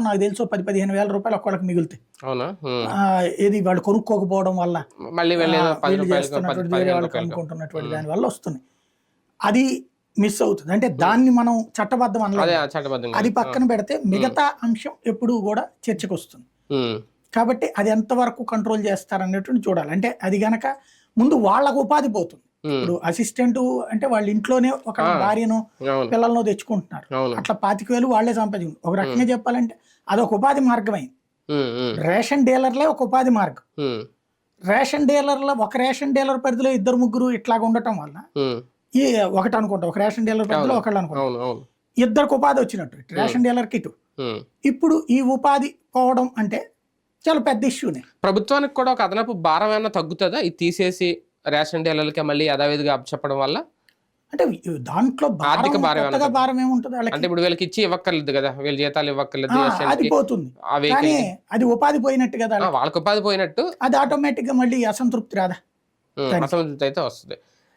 నాకు తెలుసు 10-15 వేల రూపాయలు ఒక్కళ్ళకి మిగులుతాయి. అవునా? ఏది వాళ్ళు కొనుక్కోకపోవడం వల్ల మళ్ళీ వీళ్ళు చేస్తున్నటువంటి వేరే వాళ్ళకి అమ్ముకుంటున్నటువంటి దాని వల్ల వస్తున్నాయి. అది మిస్ అవుతుంది. అంటే దాన్ని మనం చట్టబద్ధం అనలేదు. అది పక్కన పెడితే మిగతా అంశం ఎప్పుడు కూడా చర్చకు వస్తుంది. కాబట్టి అది ఎంతవరకు కంట్రోల్ చేస్తారనేటువంటి చూడాలి. అంటే అది గనక ముందు వాళ్ళకు ఉపాధి పోతుంది. ఇప్పుడు అసిస్టెంట్ అంటే వాళ్ళ ఇంట్లోనే ఒక భార్యను పిల్లలను తెచ్చుకుంటున్నారు. అట్లా 25,000 వాళ్లే సంపాదించు. ఒక రకంగా చెప్పాలంటే అదొక ఉపాధి మార్గం అయింది. రేషన్ డీలర్లే ఒక ఉపాధి మార్గం. రేషన్ డీలర్ల ఒక రేషన్ డీలర్ పరిధిలో 2-3 ఇట్లాగ ఉండటం వల్ల ఈ ఒకటి అనుకుంటా, ఒక రేషన్ డీలర్ పరిధిలో ఒకళ్ళు అనుకుంటా, ఇద్దరికి ఉపాధి వచ్చినట్టు రేషన్ డీలర్కి ఇటు. ఇప్పుడు ఈ ఉపాధి పోవడం అంటే చాలా పెద్ద ఇష్యూనే. ప్రభుత్వానికి కూడా ఒక అదనపు భారం ఏమైనా తగ్గుతుందా ఇది తీసేసి రేషన్ డీలర్లకి మళ్ళీ యథావిధిగా చెప్పడం వల్ల? అంటే దాంట్లో ఆర్థిక భారం ఏముంటుంది వాళ్ళకి? అంటే ఇప్పుడు వీళ్ళకి ఇచ్చి ఇవ్వక్కర్లేదు కదా, వీళ్ళ జీతాలు ఇవ్వక్కర్లేదు, అది పోతుంది. కానీ అది ఉపాధి పోయినట్టు కదా, వాళ్ళకి ఉపాధి పోయినట్టు అది ఆటోమేటిక్ గా మళ్ళీ అసంతృప్తి రాదా? అసంతృప్తి అయితే వస్తుంది.